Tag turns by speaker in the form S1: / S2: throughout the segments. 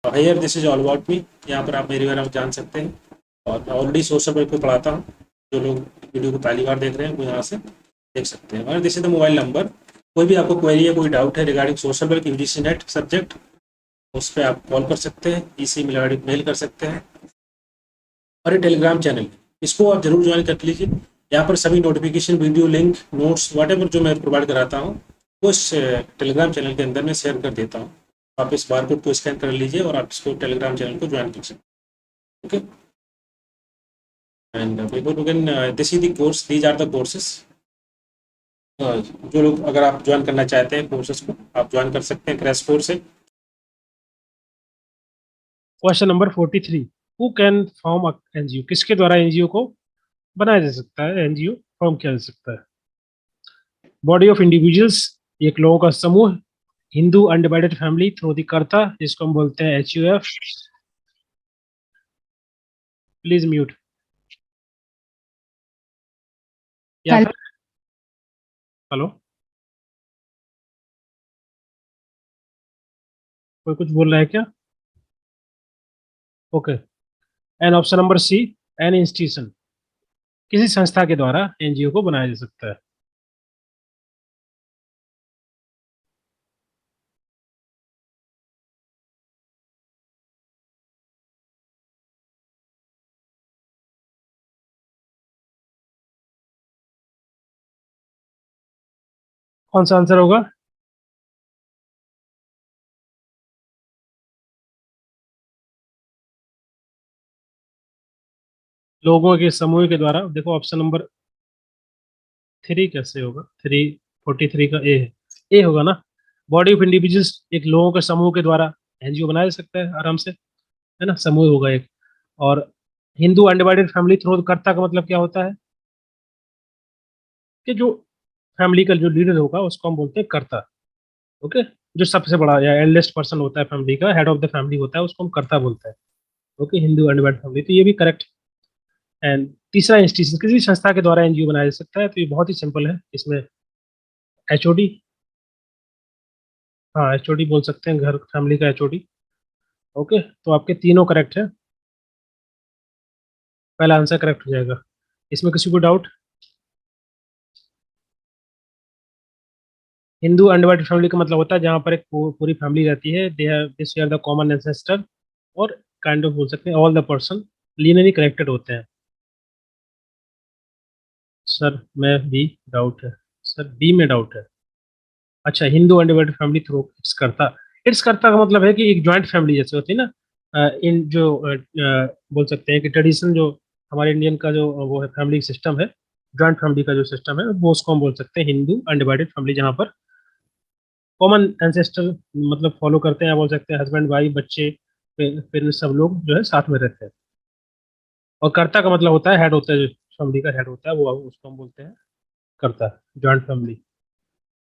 S1: Hire this is all about me. यहाँ पर आप मेरे बारे में जान सकते हैं, और मैं ऑलरेडी सोशल वर्क को पढ़ाता हूँ। जो लोग वीडियो को पहली बार देख रहे हैं वो यहाँ से देख सकते हैं। और this is the mobile number. कोई भी आपको क्वेरी है, कोई डाउट है regarding social work UGC net subject, उस पर आप कॉल कर सकते हैं, इसी मेल कर सकते हैं। और ये टेलीग्राम चैनल, इसको आप जरूर ज्वाइन कर लीजिए। यहाँ पर सभी notification, video link, notes, what जो मैं प्रोवाइड कराता हूँ वो इस टेलीग्राम चैनल के अंदर मैं शेयर कर देता हूँ। आप इस बारकोड को स्कैन कर लीजिए और आप इसको टेलीग्राम चैनल को ज्वाइन कर सकते हैं। Okay, and before begin this is the course, these are the courses. जो लोग, अगर आप ज्वाइन करना चाहते हैं कोर्सेज को, आप ज्वाइन कर सकते हैं। क्रैश कोर्स है।
S2: Question number 43, who can form NGO? किसके द्वारा एनजीओ को बनाया जा सकता है, एनजीओ फॉर्म किया जा सकता है? बॉडी ऑफ इंडिविजुअल्स, एक लोगों का समूह। Hindu undivided family through the कर्ता, जिसको हम बोलते हैं एचयूएफ। Please mute. या फिर हेलो, कोई कुछ बोल रहा है क्या? Okay. And option number C, an institution, किसी संस्था के द्वारा एनजीओ को बनाया जा सकता है। कौन सा आंसर होगा? लोगों के समूह के द्वारा। देखो ऑप्शन नंबर 3 कैसे होगा? 43 का ए है, ए होगा ना। बॉडी ऑफ इंडिविजुअल्स, एक लोगों के समूह के द्वारा एनजीओ बनाया जा सकता है आराम से, है ना, समूह होगा एक। और हिंदू अनडिवाइडेड फैमिली थ्रू कर्ता का मतलब क्या होता है? कि जो फैमिली का जो लीडर होगा उसको हम बोलते हैं कर्ता। ओके, जो सबसे बड़ा या एल्डेस्ट पर्सन होता है फैमिली का, हेड ऑफ द फैमिली होता है, उसको हम कर्ता बोलते हैं। ओके, हिंदू अनडिवाइडेड फैमिली, तो ये भी करेक्ट। एंड तीसरा इंस्टीट्यूशन, किसी संस्था के द्वारा एनजीओ बनाया जा सकता है, तो ये बहुत ही सिंपल है। इसमें एचओडी, हाँ एचओडी बोल सकते हैं, घर फैमिली का एचओडी। ओके, तो आपके तीनों करेक्ट है, पहला आंसर करेक्ट हो जाएगा। इसमें किसी को डाउट? हिंदू अनडिवाइडेड फैमिली का मतलब होता है जहाँ पर एक पूरी फैमिली रहती है, दे शेयर द कॉमन एंसेस्टर, और काइंड ऑफ बोल सकते हैं all the person linearly connected होते हैं। सर मैं बी, डाउट है सर, बी में डाउट है। अच्छा, Hindu undivided family through it's करता, इट्स करता का मतलब है कि एक जॉइंट फैमिली जैसे होती है ना। इन जो बोल सकते हैं कि ट्रेडिशन जो हमारे इंडियन का जो वो है फैमिली सिस्टम है, जॉइंट फैमिली का जो सिस्टम है, वो उसको हम बोल सकते हैं हिंदू अनडिवाइडेड फैमिली, जहाँ पर कॉमन एंसेस्टर मतलब फॉलो करते हैं, या बोल सकते हैं हस्बैंड वाइफ बच्चे, फिर सब लोग जो है साथ में रहते हैं। और कर्ता का मतलब होता है हेड होता है, जो फैमिली का हेड होता है वो, उसको हम बोलते हैं कर्ता, जॉइंट फैमिली।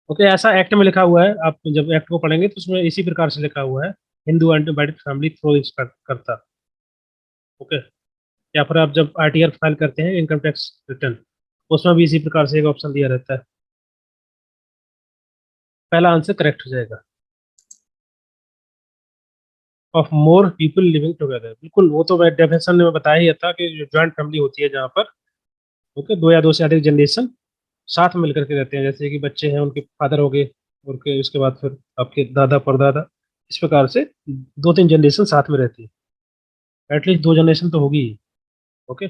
S2: ओके, ऐसा एक्ट में लिखा हुआ है, आप जब एक्ट को पढ़ेंगे तो उसमें इसी प्रकार से लिखा हुआ है, Hindu undivided family through it's करता। ओके, या फिर आप जब आरटीआर फाइल करते हैं, इनकम टैक्स रिटर्न, उसमें भी इसी प्रकार से एक ऑप्शन दिया रहता है। पहला आंसर करेक्ट हो जाएगा, of more people living together. बिल्कुल, वो तो मैं डेफिनेशन में बताया ही था कि जो ज्वाइंट फैमिली होती है जहाँ पर ओके दो या दो से अधिक जनरेशन साथ में मिलकर के रहते हैं, जैसे कि बच्चे हैं उनके फादर हो गए, उनके उसके बाद फिर आपके दादा परदादा, इस प्रकार से दो तीन जनरेशन साथ में रहती है, एटलीस्ट दो जनरेशन तो होगी ही। Okay,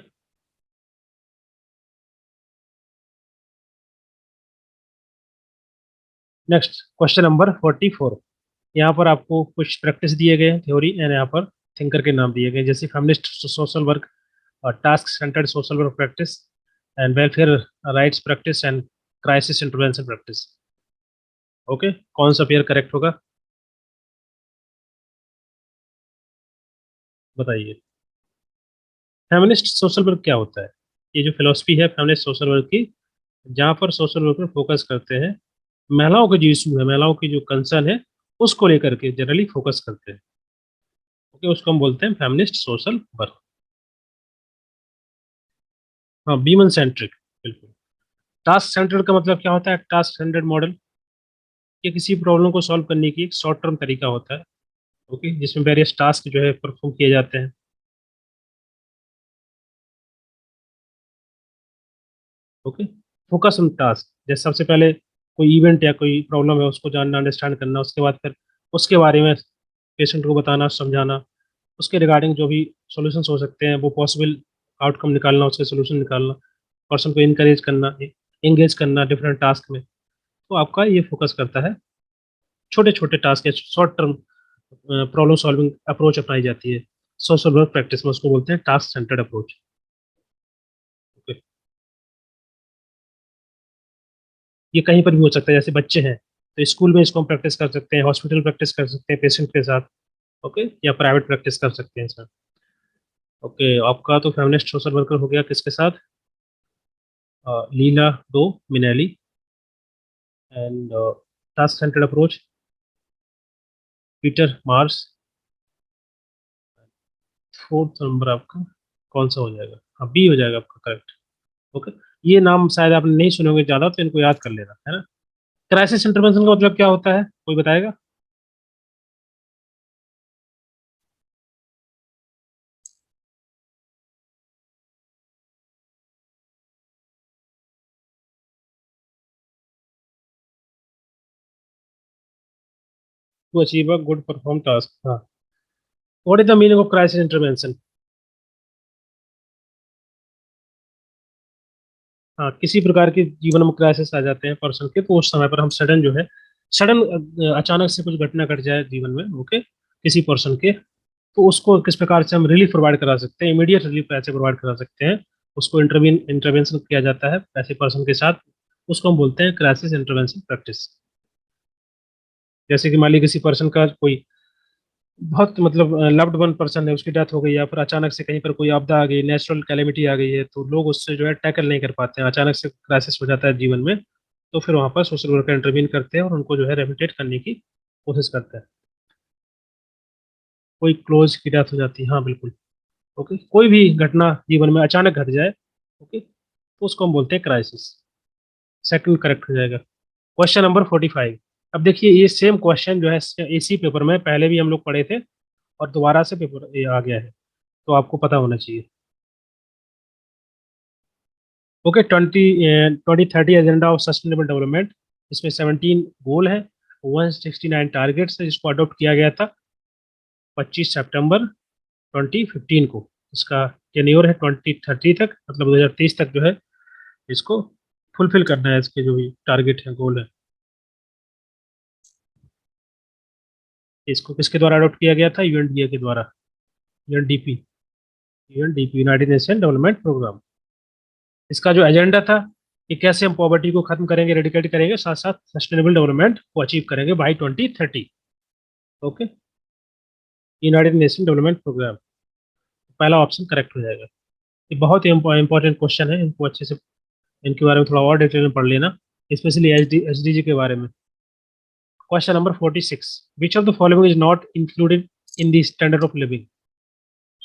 S2: next question number 44। यहाँ पर आपको कुछ प्रैक्टिस दिए गए हैं, थ्योरी, एंड यहाँ पर थिंकर के नाम दिए गए हैं, जैसे feminist social work, task centred social work practice, and welfare rights practice, and crisis intervention practice. Okay, कौन सा पेयर करेक्ट होगा बताइए? फेमिनिस्ट सोशल वर्क क्या होता है? ये जो फिलोसफी है फेमिनिस्ट सोशल वर्क की, जहाँ पर सोशल वर्कर फोकस करते हैं महिलाओं के जो इशू है, महिलाओं की जो कंसर्न है, उसको लेकर के जनरली फोकस करते हैं। ओके, उसको हम बोलते हैं फेमिनिस्ट सोशल वर्क। हाँ, बीमन सेंट्रिक, बिल्कुल। टास्क सेंटर्ड का मतलब क्या होता है? टास्क सेंटर्ड मॉडल, ये किसी प्रॉब्लम को सॉल्व करने की एक शॉर्ट टर्म तरीका होता है। ओके, जिसमें वेरियस टास्क जो है परफॉर्म किए जाते हैं। ओके, फोकस ऑन टास्क, जैसे सबसे पहले कोई इवेंट या कोई प्रॉब्लम है उसको जानना, अंडरस्टैंड करना, उसके बाद फिर उसके बारे में पेशेंट को बताना, समझाना, उसके रिगार्डिंग जो भी सॉल्यूशंस हो सकते हैं वो पॉसिबल आउटकम निकालना, उसके सोल्यूशन निकालना, पर्सन को इनकरेज करना, एंगेज करना डिफरेंट टास्क में। तो आपका ये फोकस करता है, छोटे छोटे टास्क या short term problem solving approach अपनाई जाती है। सोशल वर्क प्रैक्टिस में उसको बोलते हैं टास्क सेंटर्ड अप्रोच। ओके, ये कहीं पर भी हो सकता है, जैसे बच्चे हैं तो स्कूल में इसको हम प्रैक्टिस कर सकते हैं, हॉस्पिटल प्रैक्टिस कर सकते हैं पेशेंट के साथ। ओके, या प्राइवेट प्रैक्टिस कर सकते हैं सर। ओके, आपका तो फेमिनिस्ट सोशल वर्कर हो गया, किसके साथ? Lena Dominelli. And task centred approach Peter Marsh. Fourth number आपका कौन सा हो जाएगा? हाँ, बी हो जाएगा आपका, करेक्ट। ओके, ये नाम शायद आपने नहीं सुने होंगे ज्यादा, तो इनको याद कर लेना है ना। क्राइसिस इंटरवेंशन का मतलब क्या होता है, कोई बताएगा? To achieve a good perform task, हाँ। What is the meaning of crisis intervention? हाँ, किसी प्रकार के जीवन में क्राइसिस आ जाते हैं पर्सन के, तो उस समय पर हम सडन जो है, सडन अचानक से कुछ घटना घट जाए जीवन में, ओके, किसी पर्सन के, तो उसको किस प्रकार से हम रिलीफ प्रोवाइड करा सकते हैं, इमीडिएट रिलीफ कैसे प्रोवाइड करा सकते हैं, उसको इंटरवेंशन किया जाता है ऐसे पर्सन के साथ, उसको हम बोलते हैं क्राइसिस इंटरवेंशन प्रैक्टिस। जैसे कि मान लीजिए किसी पर्सन का कोई बहुत मतलब लव्ड वन पर्सन है, उसकी डेथ हो गई, या फिर अचानक से कहीं पर कोई आपदा आ गई, नेचुरल कैलेमिटी आ गई है, तो लोग उससे जो है टैकल नहीं कर पाते हैं, अचानक से क्राइसिस हो जाता है जीवन में, तो फिर वहां पर सोशल वर्कर इंटरवीन करते हैं और उनको जो है रेमिटेट करने की कोशिश करते हैं। कोई क्लोज की डेथ हो जाती है, हाँ बिल्कुल। ओके, कोई भी घटना जीवन में अचानक घट जाए, ओके, तो उसको हम बोलते हैं क्राइसिस। सेकंड करेक्ट हो जाएगा। Question number 45। अब देखिए, ये सेम क्वेश्चन जो है इसी पेपर में पहले भी हम लोग पढ़े थे, और दोबारा से पेपर ये आ गया है, तो आपको पता होना चाहिए। Okay, 2030 agenda of sustainable development, इसमें 17 गोल है, 169 टारगेट्स है, जिसको अडॉप्ट किया गया था 25 सितंबर 2015 को। इसका टेन्योर है 2030 तक, मतलब 2030 तक जो है इसको फुलफिल करना है, इसके जो भी टारगेट है, गोल है। इसको किसके द्वारा अडॉप्ट किया गया था? यूएनडीए के द्वारा, UNDP, UNDP United Nation development programme. इसका जो एजेंडा था कि कैसे हम पॉवर्टी को खत्म करेंगे, रेडिकेट करेंगे, साथ साथ सस्टेनेबल डेवलपमेंट को अचीव करेंगे by 2030। Okay, United Nation development programme, पहला ऑप्शन करेक्ट हो जाएगा। ये बहुत ही इंपॉर्टेंट क्वेश्चन है, इनको अच्छे से, इनके बारे में थोड़ा और डिटेल में पढ़ लेना, स्पेशली एसडीजी के बारे में। Question number 46। Which of the following is not included in the standard of living?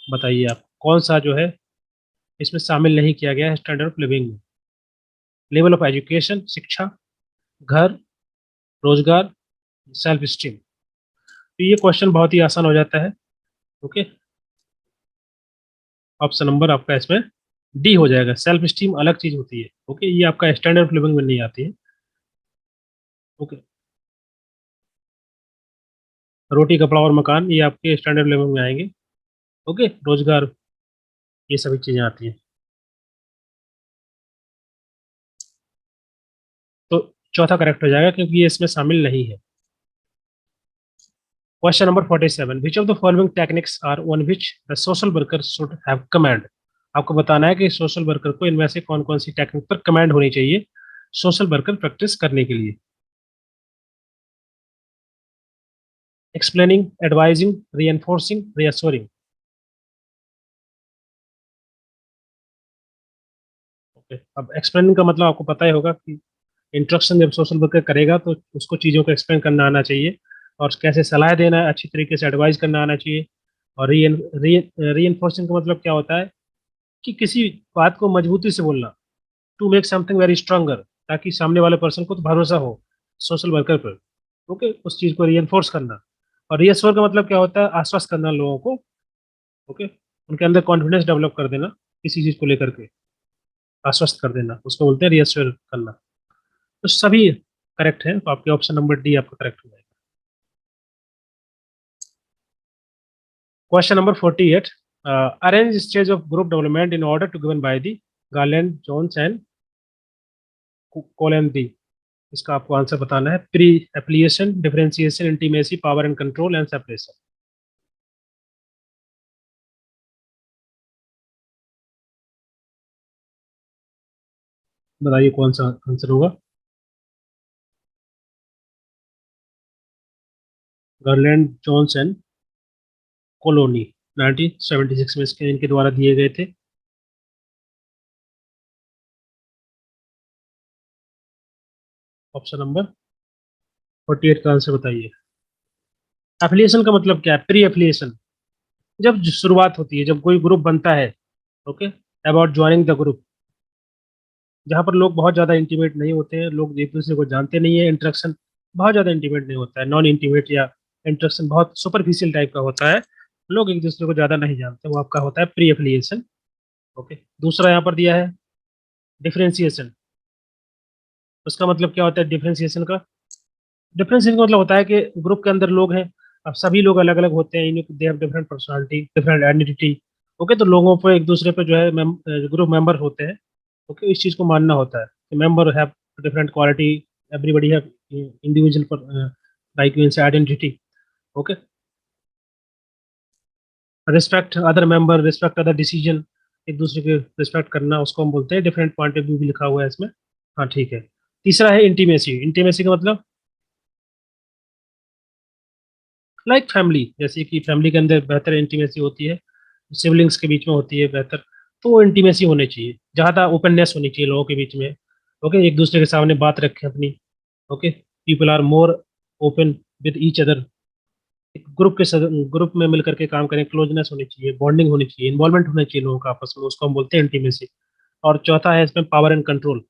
S2: बताइए आप, कौन सा जो है इसमें शामिल नहीं किया गया है स्टैंडर्ड ऑफ लिविंग में? लेवल ऑफ एजुकेशन, शिक्षा, घर, रोजगार, सेल्फ स्टीम। तो ये क्वेश्चन बहुत ही आसान हो जाता है। ओके, ऑप्शन नंबर आपका इसमें डी हो जाएगा, सेल्फ स्टीम अलग चीज होती है। ओके, ये आपका स्टैंडर्ड ऑफ लिविंग में नहीं आती है। ओके, रोटी कपड़ा और मकान ये आपके स्टैंडर्ड लिविंग में आएंगे। ओके, रोजगार, ये सभी चीजें आती हैं। तो चौथा करेक्ट हो जाएगा, क्योंकि ये इसमें शामिल नहीं है। Question number 47। Which of the following techniques are on which the social worker should have command? आपको बताना है कि सोशल वर्कर को इनमें से कौन कौन सी टेक्निक पर कमांड होनी चाहिए सोशल वर्कर प्रैक्टिस करने के लिए। Explaining, advising, reinforcing, reassuring. Okay, अब एक्सप्लेनिंग का मतलब आपको पता ही होगा कि इंस्ट्रक्शन जब सोशल वर्कर करेगा तो उसको चीज़ों को एक्सप्लेन करना आना चाहिए, और कैसे सलाह देना है, अच्छी तरीके से एडवाइस करना आना चाहिए। और री एनफोर्सिंग का मतलब क्या होता है कि किसी बात को मजबूती से बोलना, to make something very stronger, ताकि सामने वाले पर्सन को तो भरोसा हो सोशल वर्कर पर। ओके, उस चीज़ को री करना। और रीअश्योर का मतलब क्या होता है, आश्वस्त करना लोगों को, ओके, उनके अंदर कॉन्फिडेंस डेवलप कर देना किसी चीज को लेकर के, आश्वस्त कर देना, उसको बोलते हैं रीअश्योर करना। तो सभी करेक्ट है, तो आपके ऑप्शन नंबर डी आपका करेक्ट हो जाएगा। Question number 48, arrange stage of group development in order to given by the Garland, Jones and Kolodny. इसका आपको आंसर बताना है। Pre application, differentiation, intimacy, power and control and separation. बताइए कौन सा आंसर होगा। गार्लैंड, जोन्स एंड कोलोनी 1976 में इसके इनके द्वारा दिए गए थे। ऑप्शन नंबर 48 का आंसर बताइए। एफिलिएशन का मतलब क्या है? प्री एफिलिएशन, जब शुरुआत होती है, जब कोई ग्रुप बनता है, okay, about joining the group, जहाँ पर लोग बहुत ज़्यादा इंटीमेट नहीं होते हैं, लोग एक दूसरे को जानते नहीं है, इंटरेक्शन बहुत ज़्यादा इंटीमेट नहीं होता है, नॉन इंटीमेट या इंटरेक्शन बहुत सुपरफिशियल टाइप का होता है, लोग एक दूसरे को ज़्यादा नहीं जानते, वो आपका होता है प्री एफिलिएशन। ओके, दूसरा यहाँ पर दिया है डिफरेंशिएशन। उसका मतलब क्या होता है डिफरेंशिएशन का? डिफरेंशिएशन का मतलब होता है कि ग्रुप के अंदर लोग हैं, अब सभी लोग अलग अलग होते हैं, they have different personality, different identity. Okay, तो लोगों पर एक दूसरे पे जो है ग्रुप मेंबर होते हैं, ओके, इस चीज़ को मानना होता है कि member have different quality, everybody have individual like means identity. Okay, respect other member, respect other decision, एक दूसरे के रिस्पेक्ट करना, उसको हम बोलते हैं डिफरेंट पॉइंट ऑफ व्यू भी लिखा हुआ है इसमें। हाँ ठीक है। तीसरा है इंटीमेसी। इंटीमेसी का मतलब लाइक फैमिली, जैसे कि फैमिली के अंदर बेहतर इंटीमेसी होती है, सिबलिंग्स के बीच में होती है बेहतर, तो वो इंटीमेसी होनी चाहिए, ज़्यादा ओपननेस होनी चाहिए लोगों के बीच में। ओके, एक दूसरे के सामने बात रखें अपनी। Okay, people are more open with each other, group के ग्रुप में मिलकर के काम करें, क्लोजनेस होनी चाहिए, बॉन्डिंग होनी चाहिए, इन्वॉल्वमेंट होना चाहिए लोगों का आपस में, उसको हम बोलते हैं इंटीमेसी। और चौथा है इसमें power and control.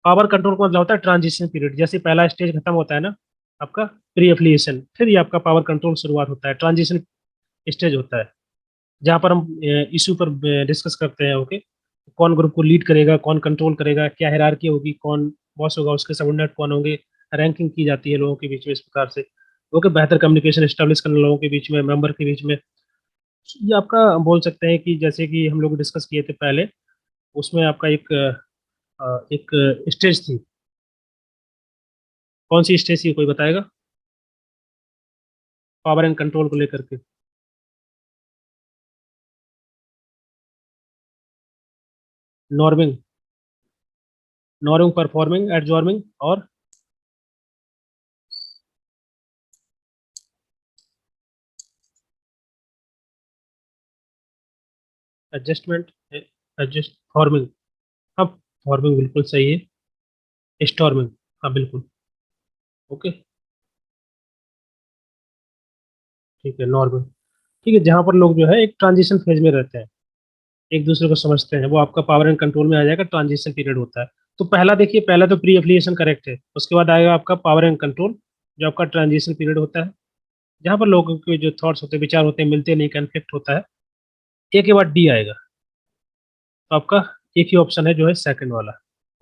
S2: Power control का मतलब होता है ट्रांजिशन पीरियड, जैसे पहला स्टेज खत्म होता है ना आपका प्री एफिलिएशन, फिर ये आपका पावर कंट्रोल शुरुआत होता है, ट्रांजिशन स्टेज होता है, जहाँ पर हम इशू पर डिस्कस करते हैं। ओके, कौन ग्रुप को लीड करेगा, कौन कंट्रोल करेगा, क्या हायरार्की होगी, कौन बॉस होगा, उसके सबऑर्डिनेट कौन होंगे, रैंकिंग की जाती है लोगों के बीच में इस प्रकार से। ओके, बेहतर कम्युनिकेशन स्टैब्लिश करना लोगों के बीच में, मेंबर के बीच में। ये आपका बोल सकते हैं कि जैसे कि हम लोग डिस्कस किए थे पहले, उसमें आपका एक स्टेज थी। कौन सी स्टेज थी, कोई बताएगा? पावर एंड कंट्रोल को लेकर के। नॉर्मिंग, नॉर्मिंग, परफॉर्मिंग, एडजॉर्मिंग और एडजस्टमेंट, एडजस्ट, फॉर्मिंग। हाँ, फॉर्मिंग बिल्कुल सही है। स्टॉर्मिंग, हाँ बिल्कुल। ओके, ठीक है, नॉर्मिंग। ठीक है, जहाँ पर लोग जो है एक ट्रांजिशन फेज में रहते हैं, एक दूसरे को समझते हैं, वो आपका पावर एंड कंट्रोल में आ जाएगा, ट्रांजिशन पीरियड होता है। तो पहला देखिए, पहला तो प्री एफिलिएशन करेक्ट है, उसके बाद आएगा आपका पावर एंड कंट्रोल, जो आपका ट्रांजिशन पीरियड होता है, जहाँ पर लोगों के जो थॉट्स होते हैं, विचार होते हैं, मिलते नहीं, कन्फ्लिक्ट होता है। ए के बाद डी आएगा, तो आपका एक ही ऑप्शन है जो है सेकंड वाला,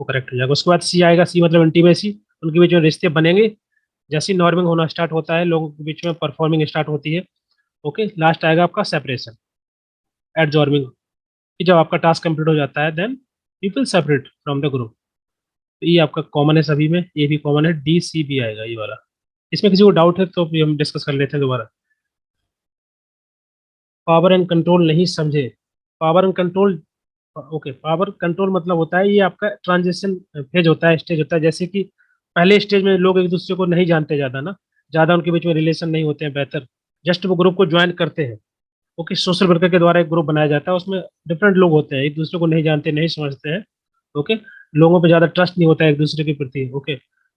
S2: वो करेक्ट हो जाएगा। उसके बाद सी आएगा, सी मतलब इंटीमेसी, उनके बीच में रिश्ते बनेंगे, जैसे नॉर्मिंग होना स्टार्ट होता है, लोगों के बीच में परफॉर्मिंग स्टार्ट होती है। ओके, लास्ट आएगा आपका सेपरेशन, एडजॉर्मिंग, कि जब आपका टास्क कंप्लीट हो जाता है then people separate from the group. तो ये आपका कॉमन है सभी में, ये भी कॉमन है, डी सी बी आएगा ये वाला। इसमें किसी को डाउट है तो भी हम डिस्कस कर लेते हैं दोबारा। पावर एंड कंट्रोल नहीं समझे? Power and control, okay, power control मतलब होता है ये आपका ट्रांजिशन फेज होता है, स्टेज होता है, जैसे कि पहले स्टेज में लोग एक दूसरे को नहीं जानते ज़्यादा ना, ज़्यादा उनके बीच में रिलेशन नहीं होते हैं बेहतर, जस्ट वो ग्रुप को ज्वाइन करते हैं। ओके, सोशल वर्कर के द्वारा एक ग्रुप बनाया जाता है, उसमें डिफरेंट लोग होते हैं, एक दूसरे को नहीं जानते, नहीं समझते हैं। ओके, लोगों पे ज़्यादा ट्रस्ट नहीं होता है एक दूसरे के प्रति। ओके,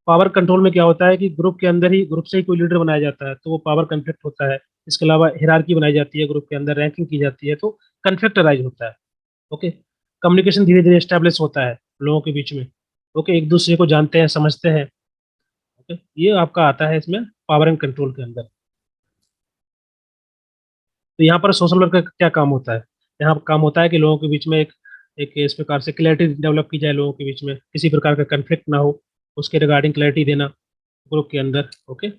S2: पावर कंट्रोल में क्या होता है कि ग्रुप के अंदर ही, ग्रुप से ही कोई लीडर बनाया जाता है, तो वो पावर कन्फ्लिक्ट होता है। इसके अलावा हिरार्की बनाई जाती है, ग्रुप के अंदर रैंकिंग की जाती है, तो कन्फ्लिक्ट अराइज होता है। ओके, कम्युनिकेशन धीरे धीरे एस्टेब्लिश होता है लोगों के बीच में। ओके, एक दूसरे को जानते हैं, समझते हैं। ओके, ये आपका आता है इसमें पावर एंड कंट्रोल के अंदर। तो यहाँ पर सोशल वर्क का क्या काम होता है? यहाँ पर काम होता है कि लोगों के बीच में एक एक इस प्रकार से क्लैरिटी डेवलप की जाए, लोगों के बीच में किसी प्रकार का कन्फ्लिक्ट ना हो, उसके रिगार्डिंग क्लैरिटी देना ग्रुप के अंदर। ओके,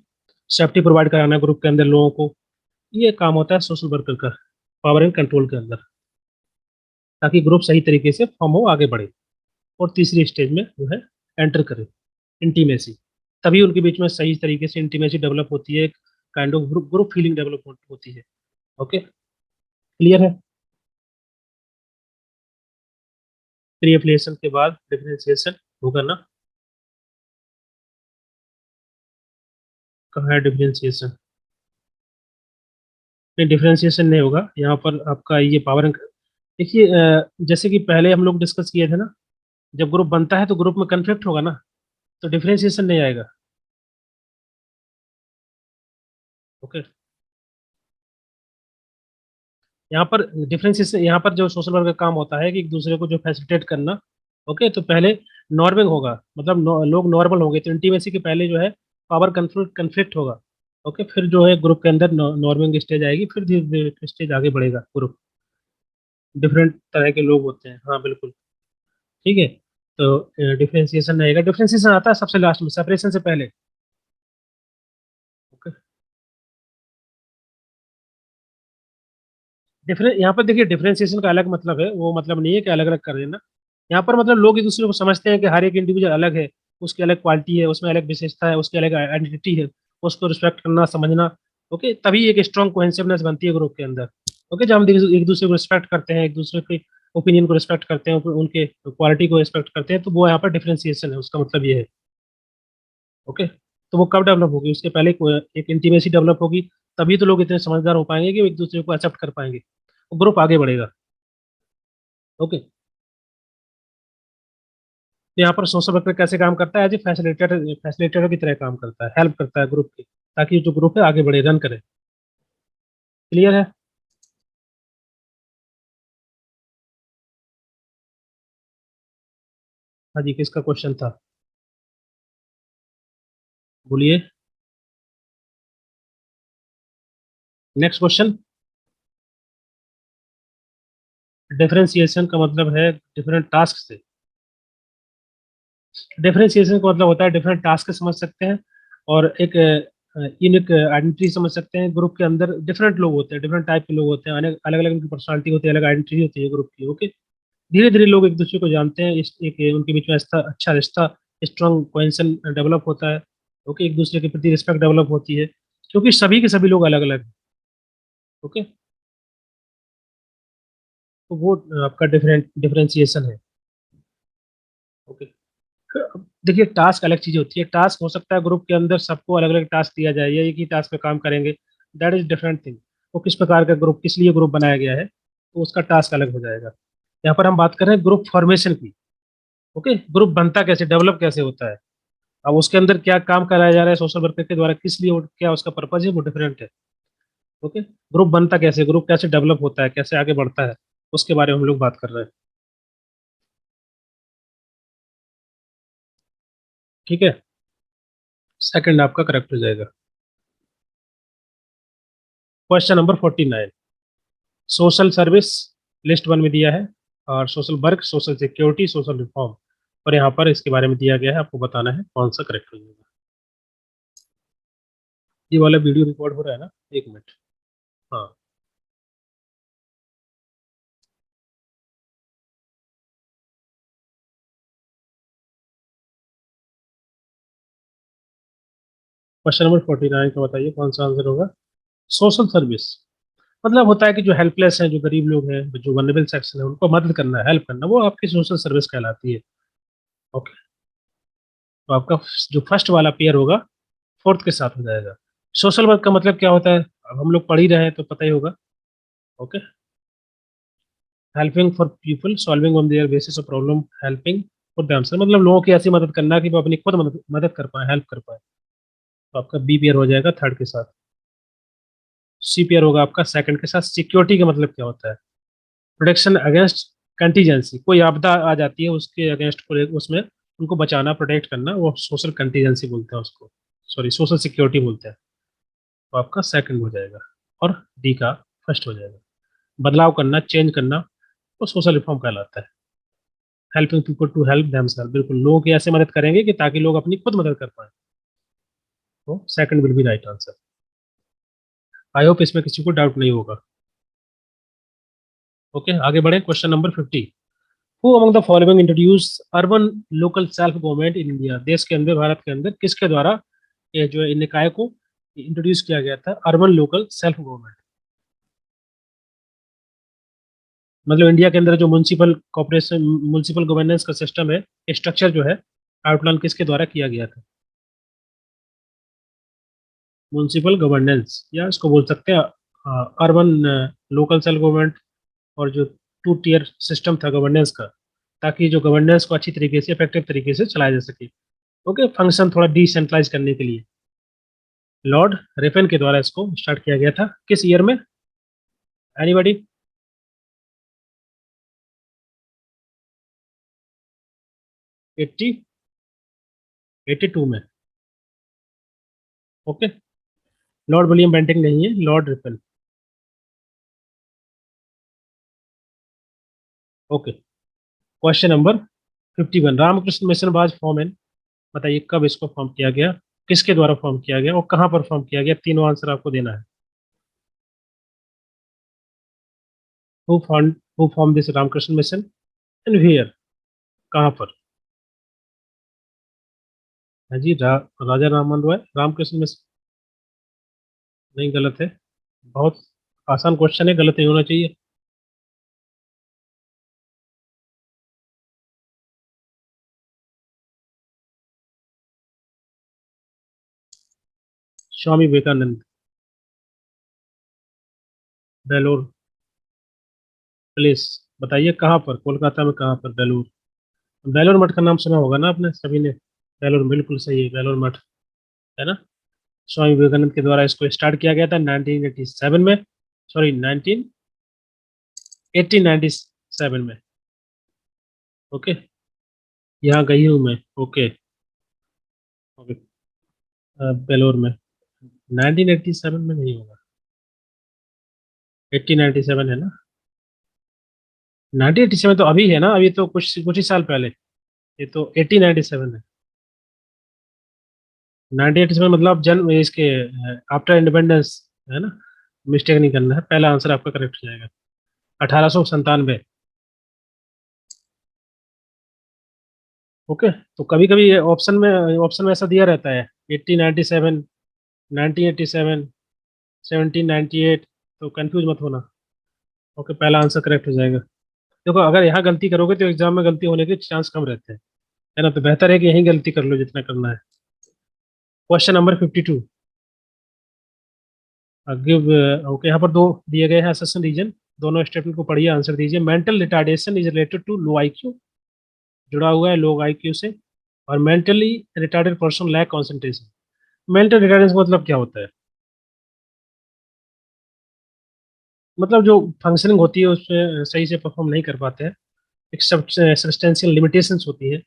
S2: सेफ्टी प्रोवाइड कराना ग्रुप के अंदर लोगों को, ये काम होता है सोशल वर्कर का पावर एंड कंट्रोल के अंदर, ताकि ग्रुप सही तरीके से फॉर्म हो, आगे बढ़े और तीसरी स्टेज में जो है एंटर करे, इंटीमेसी। तभी उनके बीच में सही तरीके से इंटीमेसी डेवलप होती है, kind of group group feeling develop होती है। ओके, क्लियर है? प्री एफिलिएशन के बाद डिफरेंशिएशन होगा ना? कहाँ है डिफरेंशिएशन? नहीं, डिफरेंशिएशन नहीं होगा यहाँ पर आपका, ये पावर। देखिए जैसे कि पहले हम लोग डिस्कस किए थे ना, जब ग्रुप बनता है तो ग्रुप में कन्फ्लिक्ट होगा ना, तो डिफरेंशिएशन नहीं आएगा। ओके, यहाँ पर डिफरेंशिएशन, यहाँ पर जो सोशल वर्क का काम होता है कि एक दूसरे को जो फैसिलिटेट करना। ओके, तो पहले नॉर्मिंग होगा, मतलब लोग नॉर्मल होंगे, तो इंटीमेसी के पहले जो है पावर कन्फ्लिक्ट होगा। ओके, फिर जो है ग्रुप के अंदर नॉर्मिंग स्टेज आएगी, फिर धीरे धीरे स्टेज आगे बढ़ेगा ग्रुप। डिफरेंट तरह के लोग होते हैं, हाँ बिल्कुल। ठीक है, तो डिफरेंशिएशन रहेगा, डिफरेंशिएशन आता है सबसे लास्ट में, सेपरेशन से पहले। ओके, डिफरेंस यहाँ पर देखिए, डिफरेंशिएशन का अलग मतलब है, वो मतलब नहीं है कि अलग अलग कर देना। यहाँ पर मतलब लोग एक दूसरे को समझते हैं कि हर एक इंडिविजुअल अलग है, उसकी अलग क्वालिटी है, उसमें अलग विशेषता है, उसकी अलग आइडेंटिटी है, उसको रिस्पेक्ट करना, समझना। ओके, तभी एक स्ट्रॉन्ग कोहेसिवनेस बनती है ग्रुप के अंदर। ओके, जब हम एक दूसरे को रिस्पेक्ट करते हैं, एक दूसरे के ओपिनियन को रिस्पेक्ट करते हैं, उनके क्वालिटी को रिस्पेक्ट करते हैं, तो वो यहाँ पर डिफरेंशिएशन है, उसका मतलब ये है। ओके, तो वो कब डेवलप होगी? उसके पहले एक इंटीमेसी डेवलप होगी, तभी तो लोग इतने समझदार हो पाएंगे कि वो एक दूसरे को एक्सेप्ट कर पाएंगे, ग्रुप आगे बढ़ेगा। ओके, तो यहाँ पर सोशल वर्कर कैसे काम करता है? एज ए फैसिलिटेटर, फैसिलिटेटर की तरह काम करता है, हेल्प करता है ग्रुप की, ताकि जो ग्रुप है आगे बढ़े, रन करे। क्लियर है? हाँ जी, किसका क्वेश्चन था? बोलिए। Next question. डिफरेंशिएशन का मतलब है डिफरेंट टास्क से। डिफरेंशिएशन का मतलब होता है डिफरेंट टास्क समझ सकते हैं, और एक यूनिक आइडेंटिटी समझ सकते हैं। ग्रुप के अंदर डिफरेंट लोग होते हैं, डिफरेंट टाइप के लोग होते हैं, अलग अलग उनकी पर्सनालिटी होती है, अलग आइडेंटिटी होती है ग्रुप की। ओके, धीरे धीरे लोग एक दूसरे को जानते हैं, इस एक उनके बीच में अच्छा रिश्ता, स्ट्रॉन्ग कोहेसन डेवलप होता है। ओके, एक दूसरे के प्रति रिस्पेक्ट डेवलप होती है, क्योंकि सभी के सभी लोग अलग अलग हैं। ओके, तो वो आपका डिफरेंशिएशन है। ओके, देखिए टास्क अलग चीज होती है, टास्क हो सकता है ग्रुप के अंदर सबको अलग अलग टास्क दिया जाए, या एक ही टास्क पे काम करेंगे, दैट इज डिफरेंट थिंग। वो किस प्रकार का ग्रुप, किस लिए ग्रुप बनाया गया है, तो उसका टास्क अलग हो जाएगा। यहाँ पर हम बात कर रहे हैं ग्रुप फॉर्मेशन की। ओके, ग्रुप बनता कैसे, डेवलप कैसे होता है, अब उसके अंदर क्या काम कराया जा रहा है सोशल वर्कर के द्वारा, किस लिए, क्या उसका पर्पज है, वो डिफरेंट है। ओके, ग्रुप बनता कैसे, ग्रुप कैसे डेवलप होता है, कैसे आगे बढ़ता है, उसके बारे में हम लोग बात कर रहे हैं। ठीक है, सेकंड आपका करेक्ट हो जाएगा। Question number 49, social service list one में दिया है, और social work, social security, social reform, और यहाँ पर इसके बारे में दिया गया है, आपको बताना है कौन सा करेक्ट हो जाएगा। ये वाला वीडियो रिकॉर्ड हो रहा है ना? एक मिनट। हाँ, क्वेश्चन नंबर 49 का बताइए कौन सा आंसर होगा। सोशल सर्विस मतलब होता है कि जो हेल्पलेस हैं, जो गरीब लोग हैं, जो वनरेबल सेक्शन है, उनको मदद करना, हेल्प करना, वो आपकी सोशल सर्विस कहलाती है। ओके, तो आपका जो फर्स्ट वाला पेयर होगा फोर्थ के साथ हो जाएगा। सोशल वर्क का मतलब क्या होता है, अब हम लोग पढ़ ही रहे हैं तो पता ही होगा। Okay, helping for people, solving on their basis of problem, helping for themself, मतलब लोगों की ऐसी मदद करना कि वो अपनी खुद मदद कर पाए, हेल्प कर पाए। तो आपका बी पेयर हो जाएगा थर्ड के साथ। सी पेयर होगा आपका सेकंड के साथ। सिक्योरिटी का मतलब क्या होता है? प्रोटेक्शन अगेंस्ट कंटीजेंसी, कोई आपदा आ जाती है उसके अगेंस्ट, उसमें उनको बचाना, प्रोटेक्ट करना, वो सोशल कंटीजेंसी बोलते हैं उसको, सॉरी सोशल सिक्योरिटी बोलते हैं। तो आपका सेकंड हो जाएगा। और डी का फर्स्ट हो जाएगा। बदलाव करना, चेंज करना, वो सोशल रिफॉर्म कहलाता है। Helping people to help themself, बिल्कुल लोगों की ऐसे मदद करेंगे कि ताकि लोग अपनी खुद मदद कर पाए। तो second will be right answer. I hope इसमें किसी को डाउट नहीं होगा। ओके, आगे बढ़े। Question number 50। Who among the following introduce urban local self government in India? देश के अंदर, भारत के अंदर किसके द्वारा ये जो है निकाय को इंट्रोड्यूस किया गया था, अर्बन लोकल सेल्फ गवर्नमेंट? मतलब इंडिया के अंदर जो म्युनिसिपल कॉर्पोरेशन, म्युनिसिपल गवर्नेंस का सिस्टम है, स्ट्रक्चर जो है, आउटलाइन किसके द्वारा किया गया था? म्युनिसिपल गवर्नेंस, या इसको बोल सकते हैं अर्बन लोकल सेल्फ गवर्नमेंट, और जो टू टीयर सिस्टम था गवर्नेंस का, ताकि जो गवर्नेंस को अच्छी तरीके से, इफेक्टिव तरीके से चलाया जा सके। ओके, फंक्शन थोड़ा डिसेंट्रलाइज करने के लिए लॉर्ड रिपन के द्वारा इसको स्टार्ट किया गया था। किस ईयर में? एनीबॉडी? 80, 82 में। ओके, लॉर्ड विलियम बेंटिंग नहीं है, Lord Ripon. Okay, question number 51। Ramakrishna Mission was form in, बताइए कब इसको फॉर्म किया गया, किसके द्वारा फॉर्म किया गया और कहाँ पर फॉर्म किया गया? तीनों आंसर आपको देना है। Who form this Ramakrishna Mission and where, कहाँ पर? हाँ जी, राजा राममोहन रॉय। रामकृष्ण मिशन नहीं, गलत है। बहुत आसान क्वेश्चन है, गलत नहीं होना चाहिए। स्वामी विवेकानंद, बेलूर प्लेस। बताइए कहाँ पर, कोलकाता में कहाँ पर? बेलूर, बेलूर मठ का नाम सुना होगा ना आपने सभी ने। बेलूर बिल्कुल सही है, बेलूर मठ, है ना। स्वामी विवेकानंद के द्वारा इसको स्टार्ट किया गया था 1987 में, सॉरी 1897 में। ओके, यहाँ गई हूँ मैं। ओके, ओके, बेलूर में 1987 में नहीं होगा, 1897 है ना। 1987 तो अभी है ना, अभी तो कुछ कुछ ही साल पहले। ये तो 1897 है। 1987 मतलब जन्म इसके आफ्टर इंडिपेंडेंस, है ना। मिस्टेक नहीं करना है, पहला आंसर आपका करेक्ट हो जाएगा। 1897। ओके, तो कभी कभी ऑप्शन में ऐसा दिया रहता है 1897, 1987, 1798, तो कंफ्यूज मत होना। ओके, पहला आंसर करेक्ट हो जाएगा। देखो, अगर यहाँ गलती करोगे तो एग्जाम में गलती होने के चांस कम रहते हैं, है ना। तो बेहतर है कि यहीं गलती कर लो जितना करना है। Question number 52। गिव, ओके, यहाँ पर दो दिए गए हैं असेसन रीजन, दोनों स्टेटमेंट को पढ़िए, आंसर दीजिए। Mental retardation is related to low IQ, जुड़ा हुआ है लो IQ से। और mentally retarded person lack concentration. Mental retardation मतलब क्या होता है? मतलब जो फंक्शनिंग होती है उसमें सही से परफॉर्म नहीं कर पाते हैं, एक सब्सटेंशियल लिमिटेशंस होती है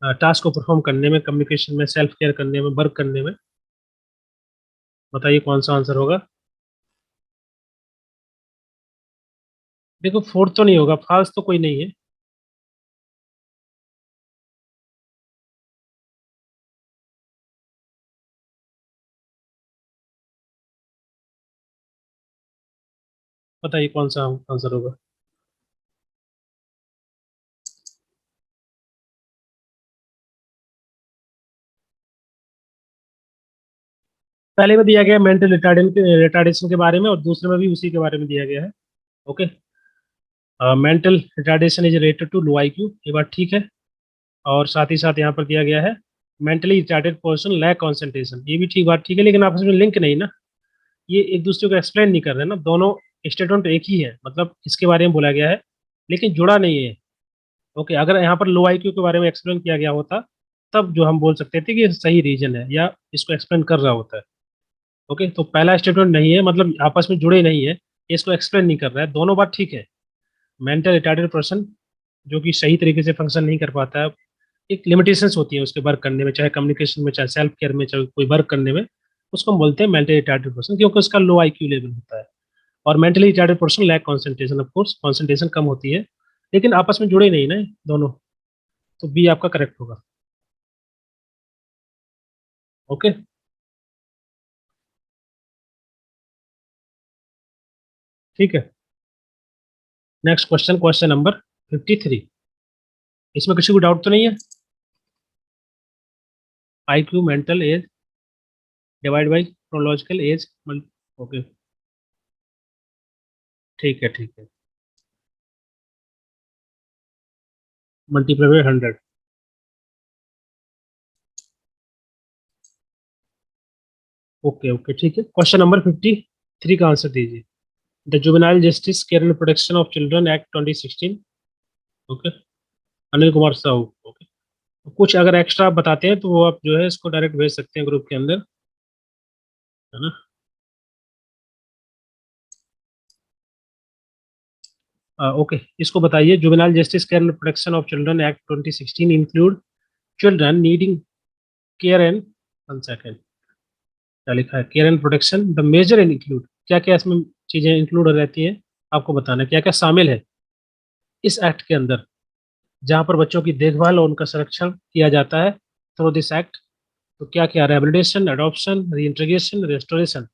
S2: टास्क को परफॉर्म करने में, कम्युनिकेशन में, सेल्फ केयर करने में, वर्क करने में। बताइए कौन सा आंसर होगा। देखो, फोर्थ तो नहीं होगा, फाल्स तो कोई नहीं है। बताइए कौन सा आंसर होगा। पहले में दिया गया मेंटल रिटार्डेशन के बारे में, और दूसरे में भी उसी के बारे में दिया गया है। Okay, mental retardation is related to low IQ, ये बात ठीक है। और साथ ही साथ यहाँ पर दिया गया है mentally retarded person lack concentration, ये भी ठीक, बात ठीक है, लेकिन आपस में लिंक नहीं ना, ये एक दूसरे को एक्सप्लेन नहीं कर रहे ना, दोनों स्टेटमेंट एक ही है, मतलब इसके बारे में बोला गया है लेकिन जुड़ा नहीं है। ओके, अगर यहाँ पर लो IQ के बारे में एक्सप्लेन किया गया होता, तब जो हम बोल सकते थे कि ये सही रीजन है या इसको एक्सप्लेन कर रहा होता है। ओके, तो पहला स्टेटमेंट नहीं है, मतलब आपस में जुड़े नहीं है, इसको एक्सप्लेन नहीं कर रहा है, दोनों बात ठीक है। मेंटल रिटार्डेड पर्सन जो कि सही तरीके से फंक्शन नहीं कर पाता है, एक लिमिटेशंस होती है उसके वर्क करने में, चाहे कम्युनिकेशन में, चाहे सेल्फ केयर में, चाहे कोई वर्क करने में, उसको हम बोलते हैं मेंटल रिटार्डेड पर्सन, क्योंकि उसका लो IQ लेवल होता है। और mentally retarded person lack concentration, of course concentration कम होती है, लेकिन आपस में जुड़े नहीं ना ये दोनों, तो बी आपका करेक्ट होगा। ओके, ठीक है। Next question, question number 53। इसमें किसी को डाउट तो नहीं है? IQ mental as divide by chronological age, okay, ठीक है, ठीक है, मल्टीप्लाई बाई 100। ओके ओके, ठीक है। क्वेश्चन नंबर 53 का आंसर दीजिए। The juvenile justice care and protection of children act 2016। Okay, Anil Kumar Sahu. Okay, कुछ अगर एक्स्ट्रा आप बताते हैं तो वो आप जो है इसको डायरेक्ट भेज सकते हैं ग्रुप के अंदर, है ना। ओके, इसको बताइए। Juvenile justice care and protection of children act 2016 include children needing care and, one second, क्या लिखा है, care and protection the major and include, क्या क्या इसमें चीजें इंक्लूड रहती है, आपको बताना है क्या क्या शामिल है इस एक्ट के अंदर, जहाँ पर बच्चों की देखभाल और उनका संरक्षण किया जाता है थ्रू दिस एक्ट। तो क्या क्या, rehabilitation, adoption, reintegration, restoration.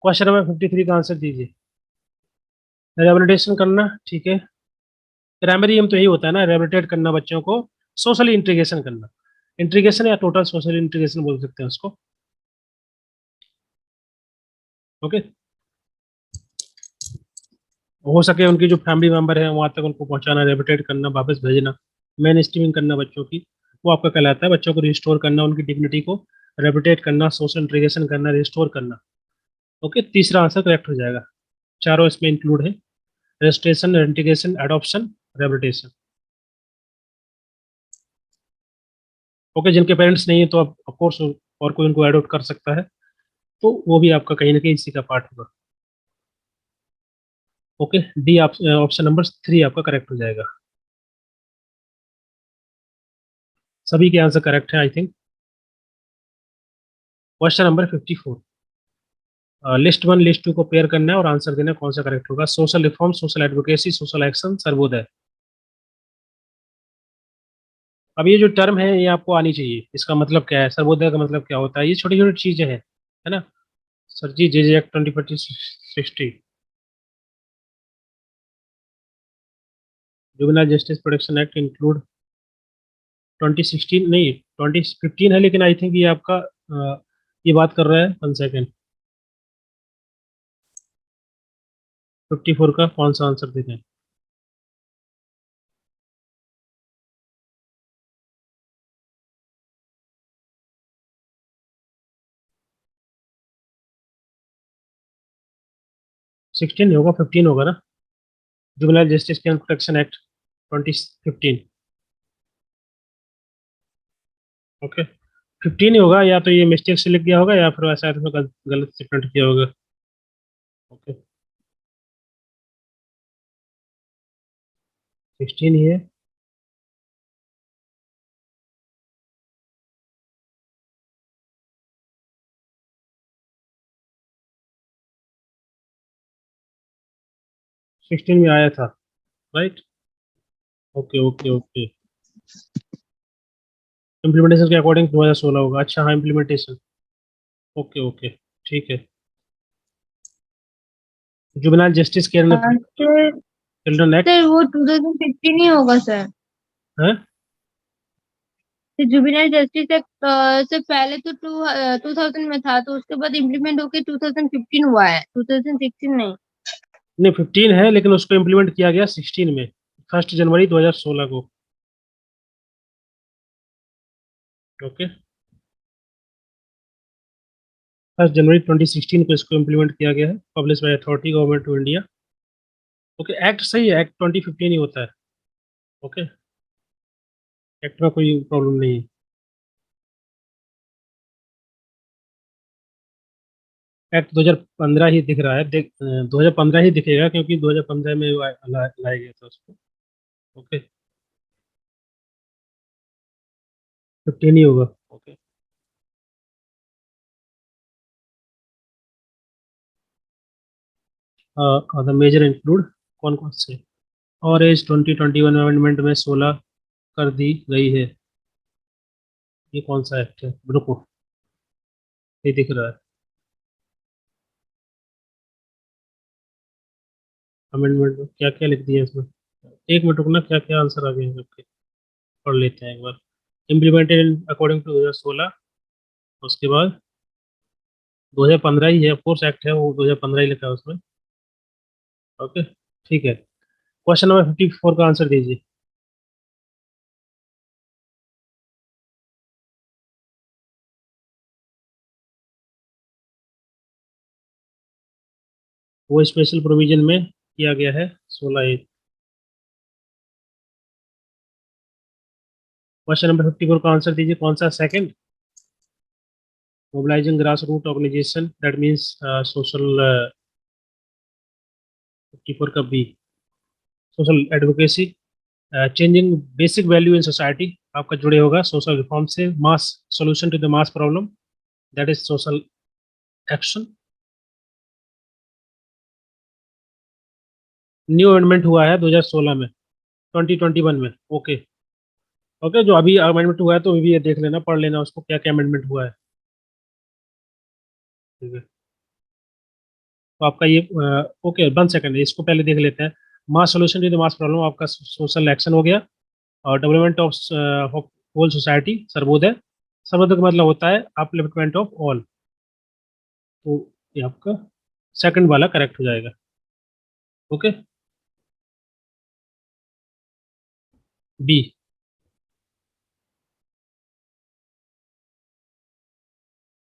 S2: Question number 53 का आंसर दीजिए। रिहेबिलिटेशन करना, ठीक है। प्राइमरी एम तो यही होता है ना, रिहेबिलिटेट करना बच्चों को, सोशली इंटीग्रेशन करना, इंटीग्रेशन या टोटल सोशल इंटीग्रेशन बोल सकते हैं उसको। ओके, हो सके उनकी जो फैमिली मेंबर है वहां तक उनको पहुंचाना, रिहेबिलिटेट करना, वापस भेजना, मेन स्ट्रीमिंग करना बच्चों की, वो आपका कहलाता है। बच्चों को रिस्टोर करना, उनकी डिग्निटी को रिहेबिलिटेट करना, सोशल इंटीग्रेशन करना, रिस्टोर करना। ओके, तीसरा आंसर करेक्ट हो जाएगा। चारों इसमें इंक्लूड है, registration, integration, adoption, rehabilitation. Okay, जिनके पेरेंट्स नहीं है तो आप ऑफकोर्स और कोई उनको एडॉप्ट कर सकता है, तो वो भी आपका कहीं ना कहीं इसी का पार्ट होगा। ओके, डी आप ऑप्शन नंबर 3 आपका करेक्ट हो जाएगा। सभी के आंसर करेक्ट है I think. Question number 54, list 1 list 2 को पेयर करना है और आंसर देना है कौन सा करेक्ट होगा। Social reform, social advocacy, social action, Sarvodaya. अब ये जो टर्म है ये आपको आनी चाहिए, इसका मतलब क्या है, सर्वोदय का मतलब क्या होता है, ये छोटी छोटी चीजें हैं, है ना। Sir ji, J act 2060, juvenile justice protection act include 2016 नहीं 2015 है, लेकिन आई थिंक ये आपका ये बात कर रहा है, 1 सेकेंड, 54 का कौन सा आंसर देते हैं। 16 नहीं होगा, 15 होगा ना, juvenile justice and protection act 2015। Okay, 15 ही होगा, या तो ये मिस्टेक से लिख गया होगा या फिर ऐसा इसमें गलत से प्रिंट किया होगा। ओके, 16 ही है। 16 में आया था, right. Okay okay okay, implementation के अकॉर्डिंग 2016 होगा, अच्छा हाँ, इम्प्लीमेंटेशन। ओके ओके, ठीक है। Juvenile justice care and
S3: sir
S2: children act
S3: sir वो 2015 ही होगा सर।
S2: है।
S3: तो जुबिनल जस्टिस एक्ट से पहले तो 2000 में था, तो उसके बाद इम्प्लीमेंट होके 2015 हुआ है, 2016 नहीं।
S2: नहीं, 15 है लेकिन उसको इम्प्लीमेंट किया गया 16 में, 1 जनवरी 2016 को। ओके, 1 जनवरी 2016 को इसको इम्प्लीमेंट किया गया है, publish by authority government of India. Okay, act सही है, एक्ट 2015 ही होता है। ओके, एक्ट में कोई प्रॉब्लम नहीं है। एक्ट 2015 ही दिख रहा है, 2015 ही दिखेगा क्योंकि 2015 में लाया गया था उसको। ओके, 15 ही होगा। ओके, द मेजर इंक्लूड कौन कौन से, और एज 2021 अमेंडमेंट में 16 कर दी गई है। ये कौन सा एक्ट है, रुको, ये दिख रहा है अमेंडमेंट में क्या क्या लिख दिया है इसमें। एक मिनट रुकना, क्या क्या आंसर आ गए हैं सबके, पढ़ लेते हैं एक बार। इम्प्लीमेंटेड अकॉर्डिंग टू 2016, उसके बाद 2015 ही है, फोर्स एक्ट है वो 2015 ही लिखा है उसमें। ओके, ठीक है। क्वेश्चन नंबर 54 का आंसर दीजिए। वो स्पेशल प्रोविजन में किया गया है 16 ए। क्वेश्चन नंबर 54 का आंसर दीजिए, कौन सा, second, mobilising grass root organisation, that means social, 54 का B, social advocacy, changing basic value in society, आपका जुड़े होगा सोशल रिफॉर्म से, mass solution to the mass problem, that is social action. New amendment हुआ है 2016 में, 2021 में। ओके, ओके, जो अभी अमेंडमेंट हुआ है तो अभी ये देख लेना, पढ़ लेना उसको, क्या क्या अमेंडमेंट हुआ है। ठीक है, तो आपका ये, ओके, 1 सेकंड, इसको पहले देख लेते हैं। Mass solution to the mass problem आपका सोशल एक्शन हो गया, और development of whole society, Sarvodaya. Sarvodaya का मतलब होता है अपलिफ्टमेंट ऑफ ऑल, तो ये आपका सेकंड वाला करेक्ट हो जाएगा। Okay, B.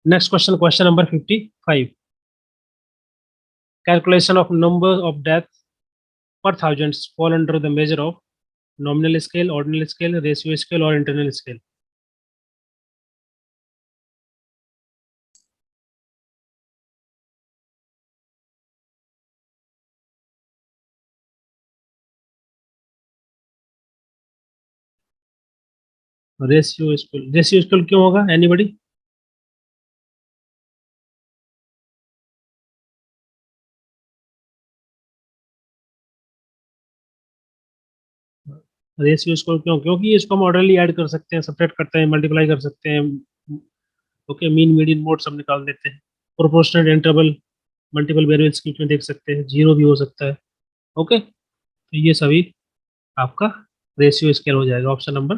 S2: Next question, question number 55, calculation of number of deaths per thousands fall under the measure of nominal scale, ordinal scale, ratio scale और internal scale। रेशियो स्केल क्यों होगा, anybody? Ratio scale क्यों, क्योंकि इसको हम orderly add कर सकते हैं, सब्ट्रैक्ट करते हैं, मल्टीप्लाई कर सकते हैं। ओके, मीन मीडियन मोड सब निकाल देते हैं। प्रोपोर्शनल इंटरवल, मल्टीपल वेरिएबल्स की में देख सकते हैं, जीरो भी हो सकता है। ओके, तो ये सभी आपका रेशियो स्केल हो जाएगा, ऑप्शन नंबर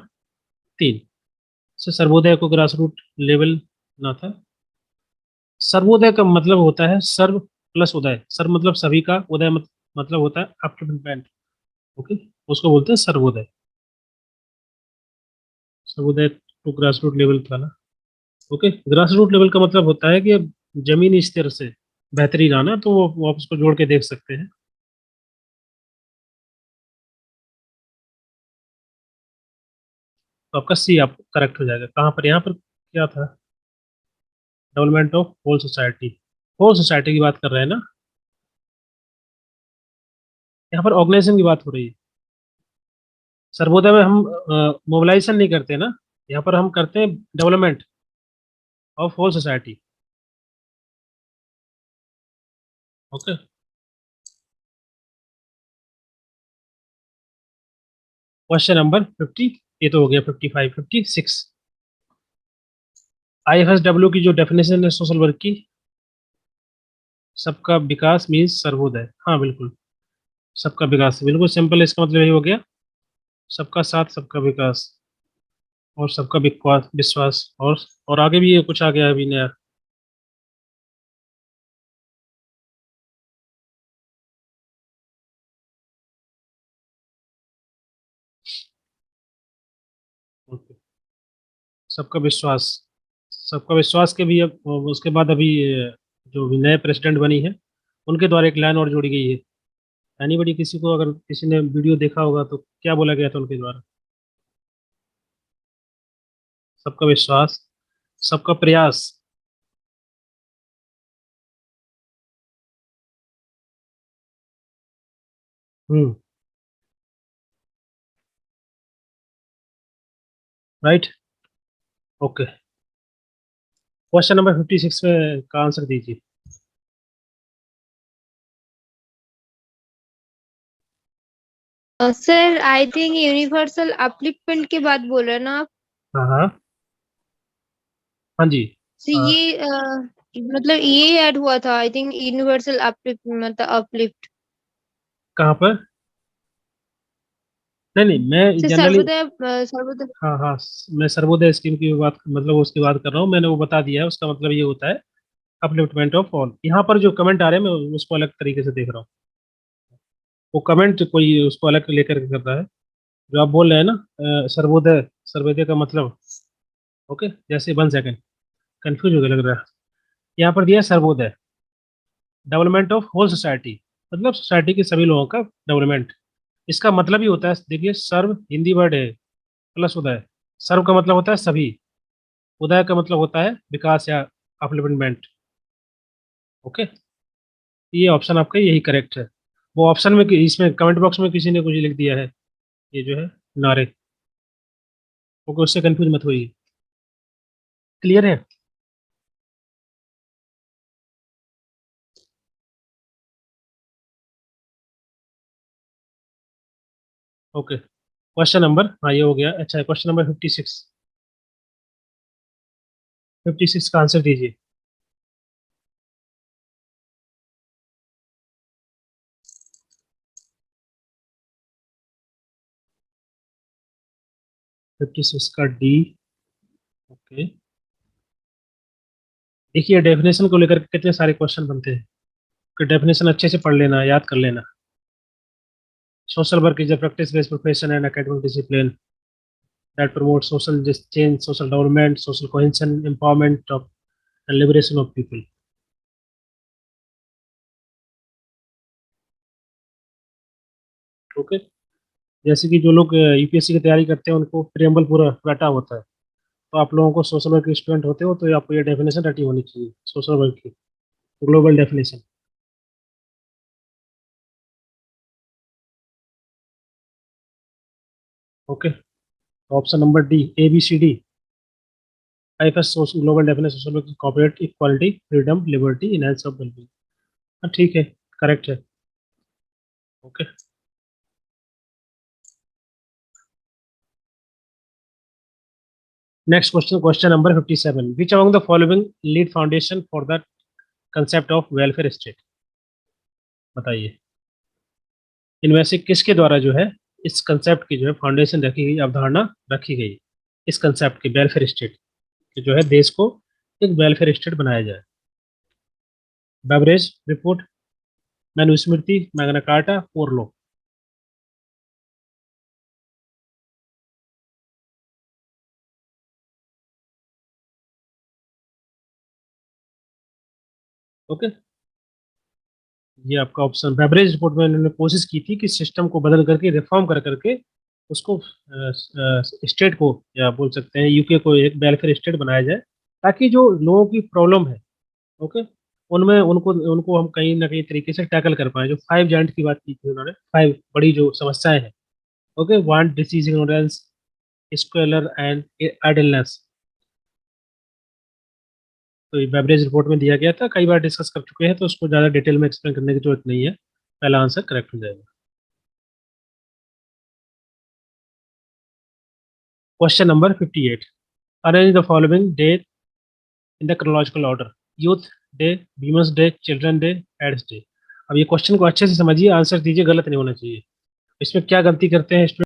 S2: 3। से सर्वोदय को ग्रास रूट लेवल ना था। सर्वोदय का मतलब होता है सर्व प्लस उदय, सर्व मतलब सभी का, उदय मतलब होता है अपलिफ्टमेंट। ओके, उसको बोलते हैं Sarvodaya. Sarvodaya to grass root level था ना। ओके, ग्रास रूट लेवल का मतलब होता है कि जमीनी स्तर से बेहतरीन आना, तो वो आप उसको जोड़ के देख सकते हैं। तो आपका सी आप करेक्ट हो जाएगा। कहाँ पर, यहाँ पर क्या था, development of whole society, whole society की बात कर रहे हैं ना, यहाँ पर ऑर्गेनाइजेशन की बात हो रही है। सर्वोदय में हम मोबिलाइजेशन नहीं करते ना, यहाँ पर हम करते हैं development of whole society. Okay, question number 50, ये तो हो गया 55, 56। IFSW की जो डेफिनेशन है सोशल वर्क की, सबका विकास मीन्स सर्वोदय, हाँ बिल्कुल, सबका विकास बिल्कुल सिंपल, इसका मतलब यही हो गया, सबका साथ, सबका विकास और सबका विश्वास विश्वास, और आगे भी ये कुछ आ गया है अभी नया। Okay. सबका विश्वास, सबका विश्वास के भी अब उसके बाद अभी जो भी नए प्रेसिडेंट बनी है, उनके द्वारा एक लाइन और जोड़ी गई है, एनीबडी, किसी को अगर किसी ने वीडियो देखा होगा तो क्या बोला गया था उनके द्वारा? सबका विश्वास, सबका प्रयास। हम्म। राइट। ओके, क्वेश्चन नंबर 56 में का आंसर दीजिए।
S3: Sir I think universal upliftment की बात बोल रहे हैं ना आप?
S2: हाँ हाँ। हाँ जी।
S3: तो ये मतलब ये ऐड हुआ था आई थिंक यूनिवर्सल अपलिफ्ट, मतलब अपलिफ्ट
S2: कहाँ पर? नहीं नहीं, मैं
S3: से
S2: जनरली,
S3: सर्वोदय।
S2: हाँ हाँ, मैं सर्वोदय स्कीम की बात, मतलब उसकी बात कर रहा हूँ। मैंने वो बता दिया है, उसका मतलब ये होता है अपलिफ्टमेंट ऑफ ऑल। यहाँ पर जो कमेंट आ रहे हैं मैं उसको अलग तरीके से देख रहा हूँ। वो कमेंट कोई उसको अलग लेकर के कर रहा है। जो आप बोल रहे हैं ना, सर्वोदय, सर्वोदय का मतलब, ओके, जैसे 1 सेकंड, कंफ्यूज हो गया लग रहा है। यहाँ पर दिया है Sarvodaya, development of whole society, मतलब सोसाइटी के सभी लोगों का डेवलपमेंट। इसका मतलब ही होता है, देखिए, सर्व हिंदी वर्ड है प्लस उदय। सर्व का मतलब होता है सभी, उदय का मतलब होता है विकास या अपलिफ्टमेंट। ओके, ये ऑप्शन आपका यही करेक्ट है। वो ऑप्शन में इसमें कमेंट बॉक्स में किसी ने कुछ लिख दिया है, ये जो है नारे। ओके, उससे कंफ्यूज मत होइए। क्लियर है? ओके, क्वेश्चन नंबर, हाँ ये हो गया। अच्छा, क्वेश्चन नंबर 56, 56 का आंसर दीजिए। फिफ्टी सिक्स का डी। ओके, देखिए डेफिनेशन को लेकर कितने सारे क्वेश्चन बनते हैं, कि डेफिनेशन अच्छे से पढ़ लेना, याद कर लेना। Social work is a practice based profession and academic discipline that promotes social change, social development, social cohesion, empowerment of and liberation of people. Okay, जैसे कि जो लोग यूपीएससी की तैयारी करते हैं उनको प्रियम्बल पूरा रटा होता है, तो आप लोगों को सोशल वर्क के स्टूडेंट होते हो तो आपको ये डेफिनेशन रटी होनी चाहिए सोशल वर्क की, global definition. Okay, option number D, A B C D, I first global definition social work, corporate equality, freedom, liberty, enhance of wellbeing. हाँ ठीक है, करेक्ट है। Okay, next question, question number 57, which among the following lead foundation for the concept of welfare state? बताइए, इनमें से किसके द्वारा जो है इस कंसेप्ट की जो है फाउंडेशन रखी गई, अवधारणा रखी गई, इस कंसेप्ट की, वेलफेयर स्टेट की, जो है देश को एक वेलफेयर स्टेट बनाया जाए? Beveridge report, Manusmriti, Magna Carta, पोरलो। ओके, ये आपका ऑप्शन, बेवरेज रिपोर्ट में इन्होंने कोशिश की थी कि सिस्टम को बदल करके, रिफॉर्म कर करके उसको स्टेट को, या बोल सकते हैं यूके को, एक वेलफेयर स्टेट बनाया जाए, ताकि जो लोगों की प्रॉब्लम है, ओके, उनमें उनको उनको हम कहीं ना कहीं तरीके से टैकल कर पाए। जो 5 जाइंट की बात की थी उन्होंने, 5 बड़ी जो समस्याएं हैं, okay, want, disease, ignorance, squalor and idleness. तो ये बेवरेज रिपोर्ट में दिया गया था, कई बार डिस्कस कर चुके हैं, तो उसको ज़्यादा डिटेल में एक्सप्लेन करने की जरूरत नहीं है। पहला आंसर करेक्ट हो जाएगा। Question number 58, arrange the following day in the chronological order, youth day, women's day, children day, AIDS day. अब ये क्वेश्चन को अच्छे से समझिए, आंसर दीजिए, गलत नहीं होना चाहिए। इसमें क्या गलती करते हैं स्टूडेंट?